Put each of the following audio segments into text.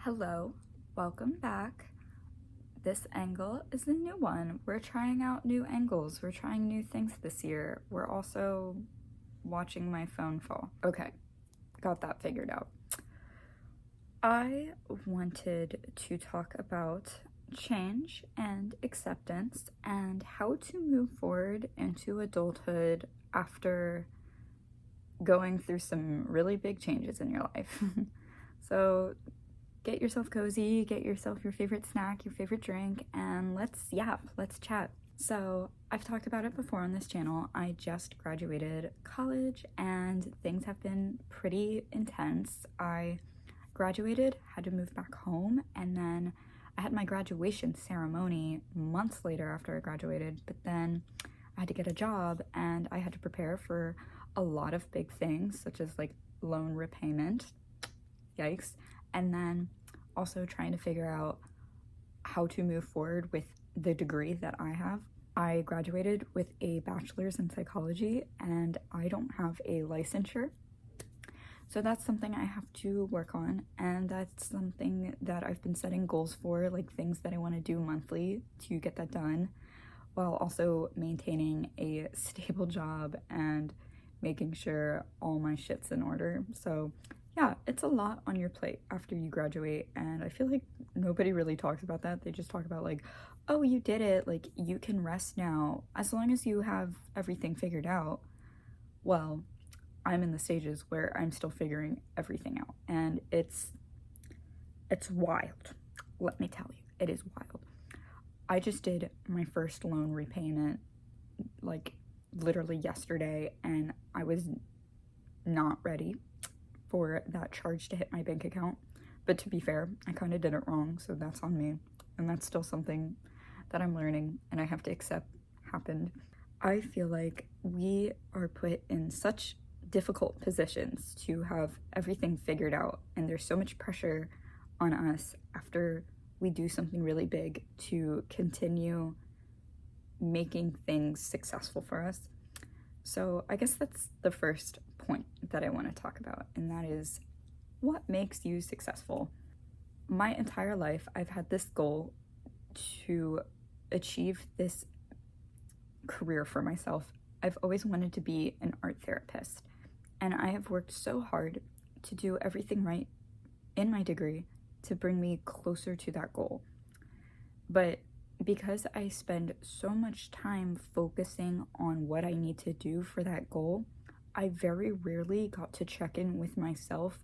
Hello, welcome back. This angle is a new one. We're trying out new angles. We're trying new things this year. We're also watching my phone fall. Okay, got that figured out. I wanted to talk about change and acceptance and how to move forward into adulthood after going through some really big changes in your life. So get yourself cozy, get yourself your favorite snack, your favorite drink, and let's chat. So, I've talked about it before on this channel. I just graduated college and things have been pretty intense. I graduated, had to move back home, and then I had my graduation ceremony months later after I graduated, but then I had to get a job and I had to prepare for a lot of big things, such as like loan repayment. Yikes. And then also trying to figure out how to move forward with the degree that I have. I graduated with a bachelor's in psychology and I don't have a licensure. So that's something I have to work on, and that's something that I've been setting goals for, like things that I want to do monthly to get that done, while also maintaining a stable job and making sure all my shit's in order. So yeah, it's a lot on your plate after you graduate, and I feel like nobody really talks about that. They just talk about like, oh, you did it, like you can rest now as long as you have everything figured out. Well, I'm in the stages where I'm still figuring everything out, and it's wild. Let me tell you, it is wild. I just did my first loan repayment like literally yesterday, and I was not ready for that charge to hit my bank account. But to be fair, I kind of did it wrong, so that's on me. And that's still something that I'm learning and I have to accept happened. I feel like we are put in such difficult positions to have everything figured out, and there's so much pressure on us after we do something really big to continue making things successful for us. So I guess that's the first point that I want to talk about, and that is what makes you successful. My entire life, I've had this goal to achieve this career for myself. I've always wanted to be an art therapist, and I have worked so hard to do everything right in my degree to bring me closer to that goal. But because I spend so much time focusing on what I need to do for that goal, I very rarely got to check in with myself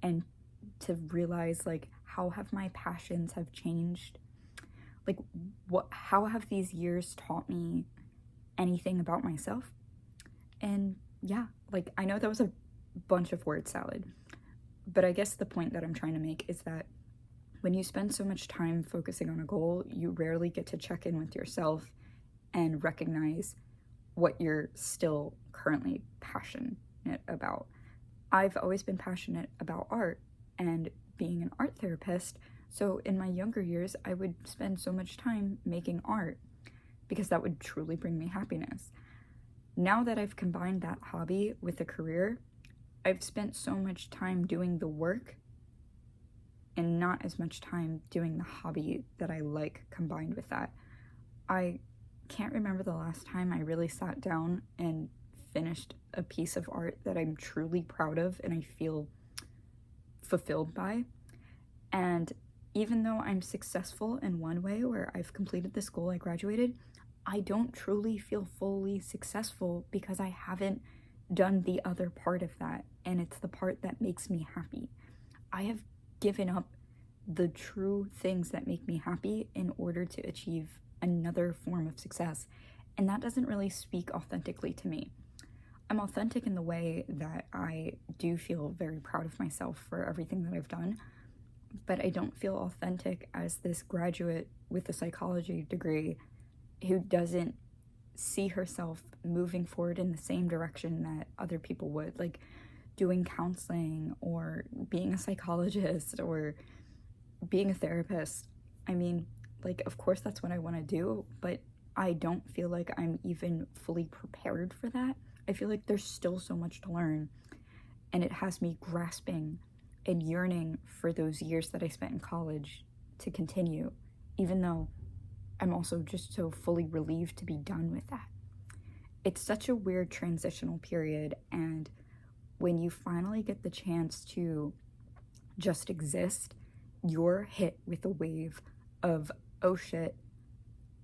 and to realize like how have my passions have changed, like how have these years taught me anything about myself. And yeah, like I know that was a bunch of word salad, but I guess the point that I'm trying to make is that when you spend so much time focusing on a goal, you rarely get to check in with yourself and recognize what you're still currently passionate about. I've always been passionate about art and being an art therapist, so in my younger years, I would spend so much time making art because that would truly bring me happiness. Now that I've combined that hobby with a career, I've spent so much time doing the work and not as much time doing the hobby that I like combined with that. I can't remember the last time I really sat down and finished a piece of art that I'm truly proud of and I feel fulfilled by. And even though I'm successful in one way where I've completed this goal, I graduated, I don't truly feel fully successful because I haven't done the other part of that, and it's the part that makes me happy. I have given up the true things that make me happy in order to achieve another form of success, and that doesn't really speak authentically to me. I'm authentic in the way that I do feel very proud of myself for everything that I've done, but I don't feel authentic as this graduate with a psychology degree who doesn't see herself moving forward in the same direction that other people would, like doing counseling or being a psychologist or being a therapist. I mean, like, of course that's what I want to do, but I don't feel like I'm even fully prepared for that. I feel like there's still so much to learn, and it has me grasping and yearning for those years that I spent in college to continue, even though I'm also just so fully relieved to be done with that. It's such a weird transitional period, and when you finally get the chance to just exist, you're hit with a wave of, oh shit,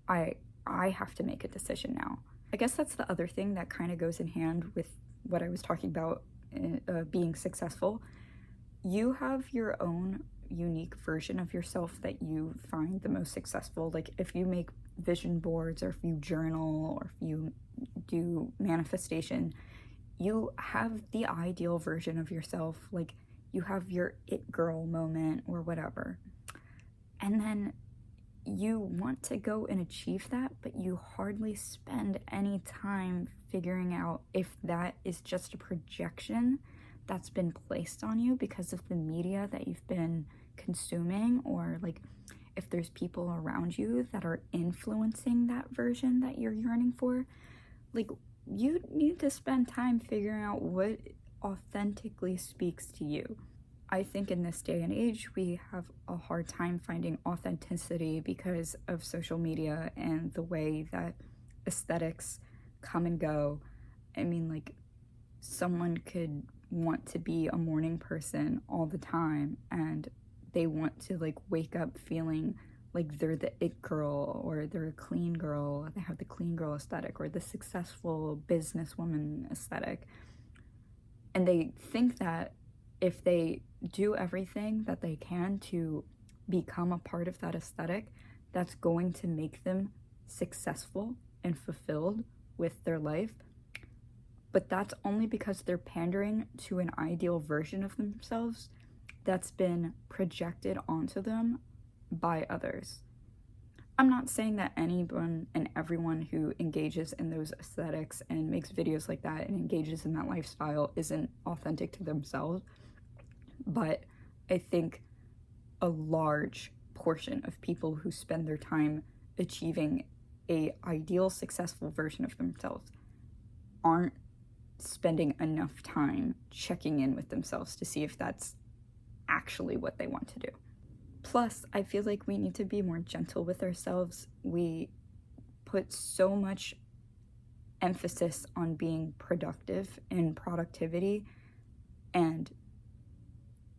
I have to make a decision now. I guess that's the other thing that kind of goes in hand with what I was talking about, being successful. You have your own unique version of yourself that you find the most successful. Like if you make vision boards, or if you journal, or if you do manifestation, you have the ideal version of yourself. Like you have your it girl moment or whatever. And then you want to go and achieve that, but you hardly spend any time figuring out if that is just a projection that's been placed on you because of the media that you've been consuming, or like if there's people around you that are influencing that version that you're yearning for. Like you need to spend time figuring out what authentically speaks to you. I think in this day and age, we have a hard time finding authenticity because of social media and the way that aesthetics come and go. I mean, like, someone could want to be a morning person all the time, and they want to, like, wake up feeling like they're the it girl, or they're a clean girl, they have the clean girl aesthetic, or the successful businesswoman aesthetic. And they think that if they do everything that they can to become a part of that aesthetic, that's going to make them successful and fulfilled with their life. But that's only because they're pandering to an ideal version of themselves that's been projected onto them by others. I'm not saying that anyone and everyone who engages in those aesthetics and makes videos like that and engages in that lifestyle isn't authentic to themselves, but I think a large portion of people who spend their time achieving a ideal successful version of themselves aren't spending enough time checking in with themselves to see if that's actually what they want to do. Plus, I feel like we need to be more gentle with ourselves. We put so much emphasis on being productive and productivity, and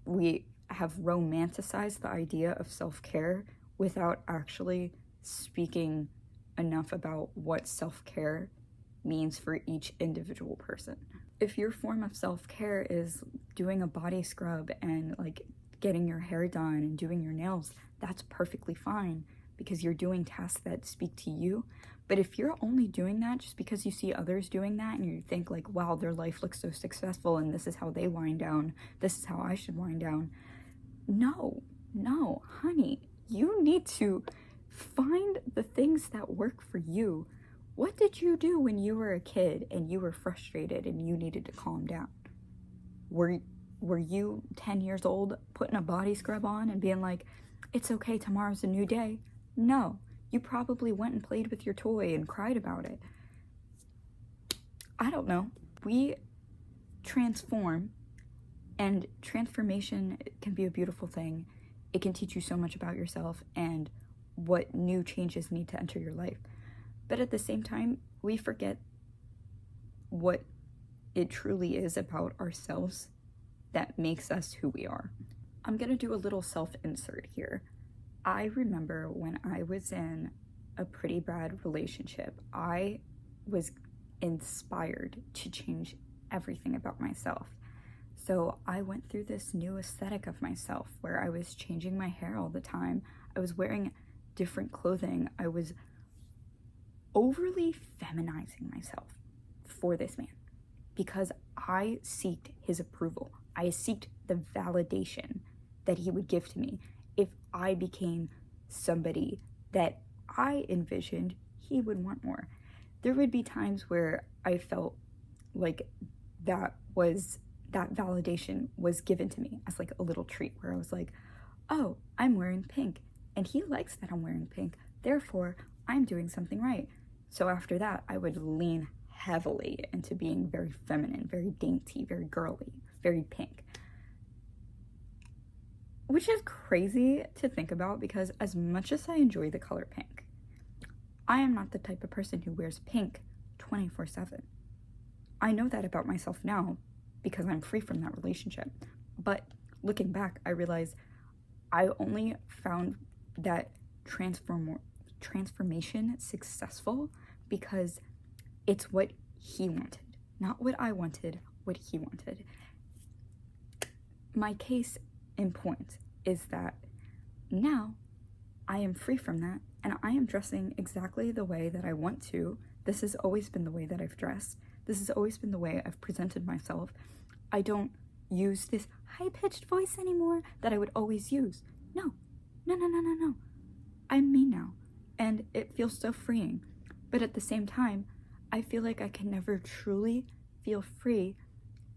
we have romanticized the idea of self-care without actually speaking enough about what self-care means for each individual person. If your form of self-care is doing a body scrub and like getting your hair done and doing your nails, that's perfectly fine because you're doing tasks that speak to you. But if you're only doing that just because you see others doing that and you think like, wow, their life looks so successful and this is how they wind down, this is how I should wind down. No, honey, you need to find the things that work for you. What did you do when you were a kid and you were frustrated and you needed to calm down? Were you 10 years old putting a body scrub on and being like, it's okay, tomorrow's a new day? No, you probably went and played with your toy and cried about it. I don't know. We transform, and transformation can be a beautiful thing. It can teach you so much about yourself and what new changes need to enter your life. But at the same time, we forget what it truly is about ourselves that makes us who we are. I'm gonna do a little self-insert here. I remember when I was in a pretty bad relationship, I was inspired to change everything about myself. So I went through this new aesthetic of myself where I was changing my hair all the time. I was wearing different clothing. I was overly feminizing myself for this man because I sought his approval. I sought the validation that he would give to me if I became somebody that I envisioned he would want more. There would be times where I felt like that validation was given to me as like a little treat, where I was like, oh, I'm wearing pink and he likes that I'm wearing pink, therefore I'm doing something right. So after that, I would lean heavily into being very feminine, very dainty, very girly, very pink. which is crazy to think about because as much as I enjoy the color pink, I am not the type of person who wears pink 24/7. I know that about myself now because I'm free from that relationship. But looking back, I realize I only found that transformation successful because it's what he wanted, not what I wanted, what he wanted. My case in point is that now I am free from that and I am dressing exactly the way that I want to. This has always been the way that I've dressed. This has always been the way I've presented myself. I don't use this high-pitched voice anymore that I would always use. No. I'm me now, and it feels so freeing. But at the same time, I feel like I can never truly feel free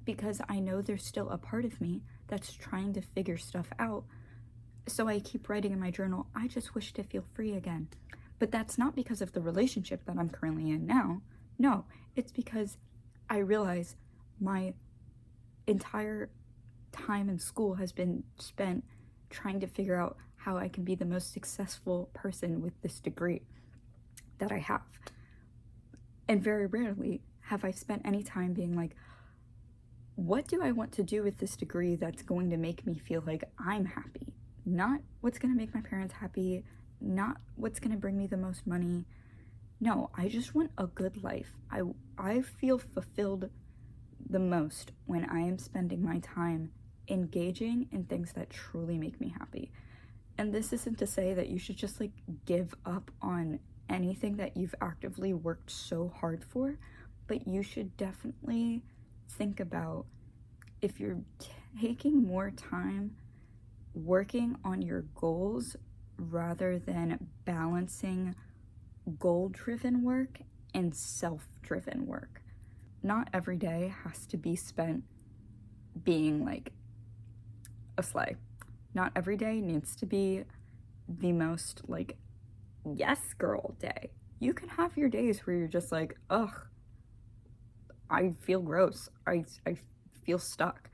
because I know there's still a part of me that's trying to figure stuff out. So I keep writing in my journal, I just wish to feel free again. But that's not because of the relationship that I'm currently in now. No, it's because I realize my entire time in school has been spent trying to figure out how I can be the most successful person with this degree that I have. And very rarely have I spent any time being like, what do I want to do with this degree that's going to make me feel like I'm happy? Not what's going to make my parents happy, not what's going to bring me the most money. No, I just want a good life. I feel fulfilled the most when I am spending my time engaging in things that truly make me happy. And this isn't to say that you should just like give up on anything that you've actively worked so hard for, but you should definitely think about if you're taking more time working on your goals rather than balancing goal-driven work and self-driven work. Not every day has to be spent being like a slay. Not every day needs to be the most like yes girl day. You can have your days where you're just like, ugh, I feel gross. I feel stuck.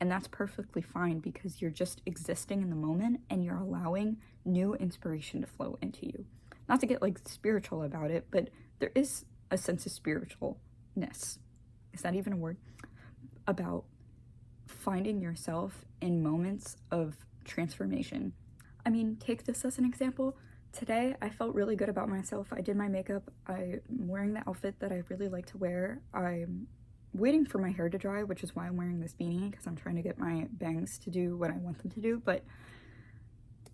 And that's perfectly fine because you're just existing in the moment and you're allowing new inspiration to flow into you. Not to get like spiritual about it, but there is a sense of spiritualness. Is that even a word? About finding yourself in moments of transformation. I mean, take this as an example. Today, I felt really good about myself. I did my makeup. I'm wearing the outfit that I really like to wear. I'm waiting for my hair to dry, which is why I'm wearing this beanie, because I'm trying to get my bangs to do what I want them to do. But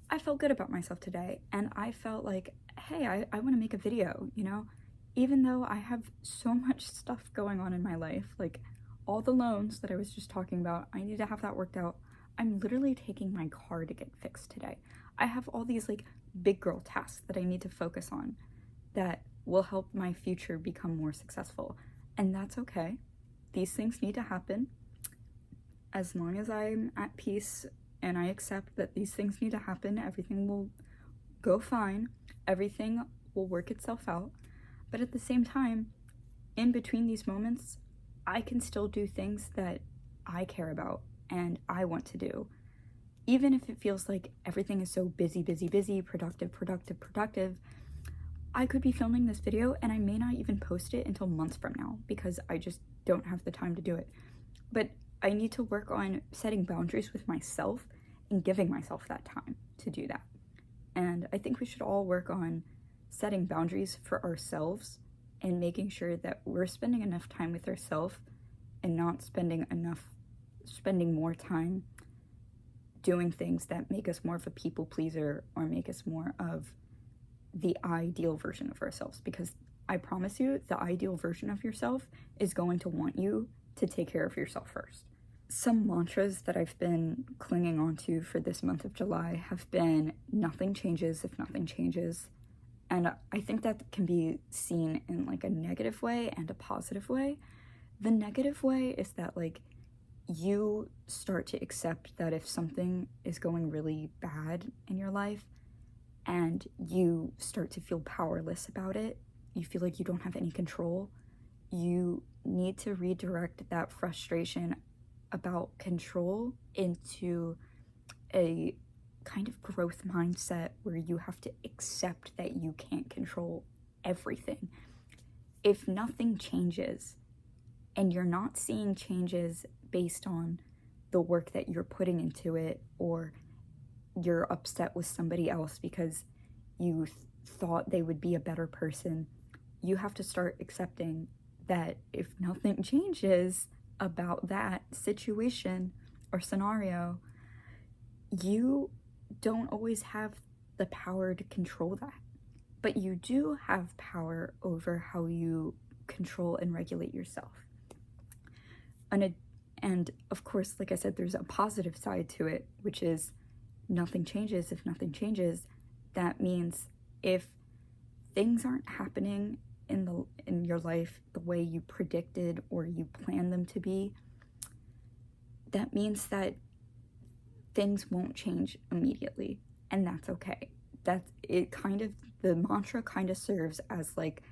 I felt good about myself today, and I felt like, hey, I want to make a video, you know? Even though I have so much stuff going on in my life, like all the loans that I was just talking about, I need to have that worked out. I'm literally taking my car to get fixed today. I have all these like big girl tasks that I need to focus on that will help my future become more successful. And that's okay. These things need to happen. As long as I'm at peace and I accept that these things need to happen, everything will go fine. Everything will work itself out. But at the same time, in between these moments, I can still do things that I care about and I want to do. Even if it feels like everything is so busy, productive, I could be filming this video and I may not even post it until months from now because I just don't have the time to do it. But I need to work on setting boundaries with myself and giving myself that time to do that. And I think we should all work on setting boundaries for ourselves and making sure that we're spending enough time with ourselves and not spending more time doing things that make us more of a people pleaser or make us more of the ideal version of ourselves. Because I promise you, the ideal version of yourself is going to want you to take care of yourself first. Some mantras that I've been clinging onto for this month of July have been nothing changes if nothing changes. And I think that can be seen in like a negative way and a positive way. The negative way is that like you start to accept that if something is going really bad in your life and you start to feel powerless about it, you feel like you don't have any control, you need to redirect that frustration about control into a kind of growth mindset where you have to accept that you can't control everything. If nothing changes and you're not seeing changes based on the work that you're putting into it, or you're upset with somebody else because you thought they would be a better person, you have to start accepting that if nothing changes about that situation or scenario, you don't always have the power to control that. But you do have power over how you control and regulate yourself. And of course, like I said, there's a positive side to it, which is nothing changes. If nothing changes, that means if things aren't happening in your life the way you predicted or you planned them to be, that means that things won't change immediately, and that's okay. That's it. Kind of, the mantra kind of serves as like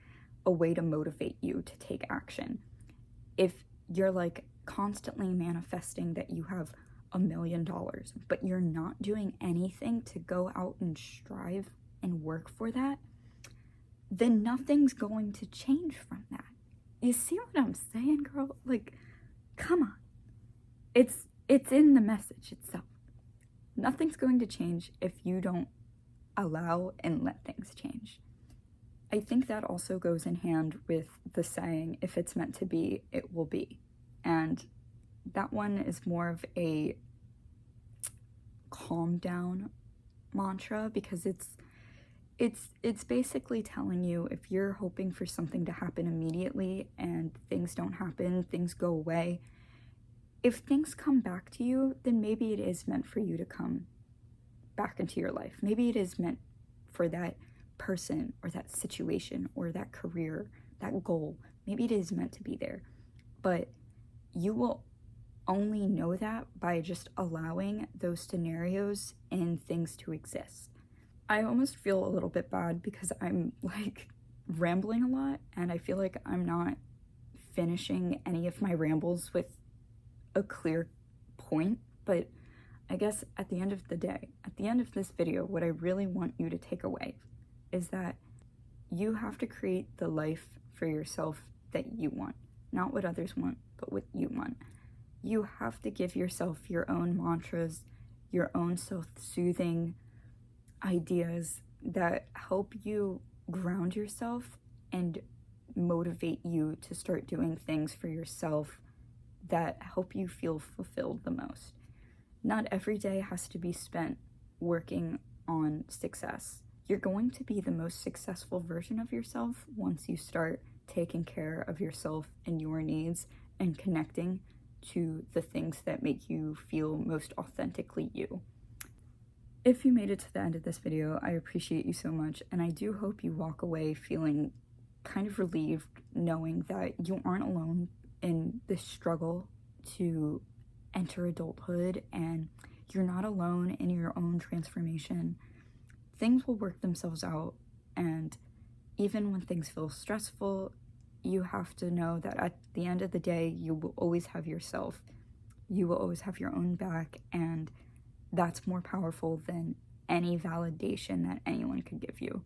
a way to motivate you to take action. If you're like constantly manifesting that you have $1 million, but you're not doing anything to go out and strive and work for that, then nothing's going to change from that. You see what I'm saying, girl? Like, come on. It's in the message itself. Nothing's going to change if you don't allow and let things change. I think that also goes in hand with the saying, if it's meant to be, it will be. And that one is more of a calm down mantra, because it's basically telling you, if you're hoping for something to happen immediately and things don't happen, things go away, if things come back to you, then maybe it is meant for you to come back into your life. Maybe it is meant for that person or that situation or that career, that goal. Maybe it is meant to be there. But you will only know that by just allowing those scenarios and things to exist. I almost feel a little bit bad because I'm like rambling a lot, and I feel like I'm not finishing any of my rambles with a clear point. But I guess at the end of the day, at the end of this video, what I really want you to take away is that you have to create the life for yourself that you want, not what others want, but what you want. You have to give yourself your own mantras, your own self-soothing ideas that help you ground yourself and motivate you to start doing things for yourself that help you feel fulfilled the most. Not every day has to be spent working on success. You're going to be the most successful version of yourself once you start taking care of yourself and your needs and connecting to the things that make you feel most authentically you. If you made it to the end of this video, I appreciate you so much, and I do hope you walk away feeling kind of relieved knowing that you aren't alone in this struggle to enter adulthood, and you're not alone in your own transformation. Things will work themselves out, and even when things feel stressful, you have to know that at the end of the day, you will always have yourself. You will always have your own back, and that's more powerful than any validation that anyone could give you.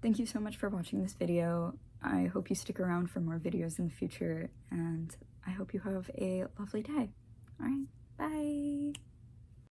Thank you so much for watching this video. I hope you stick around for more videos in the future, and I hope you have a lovely day. All right, bye.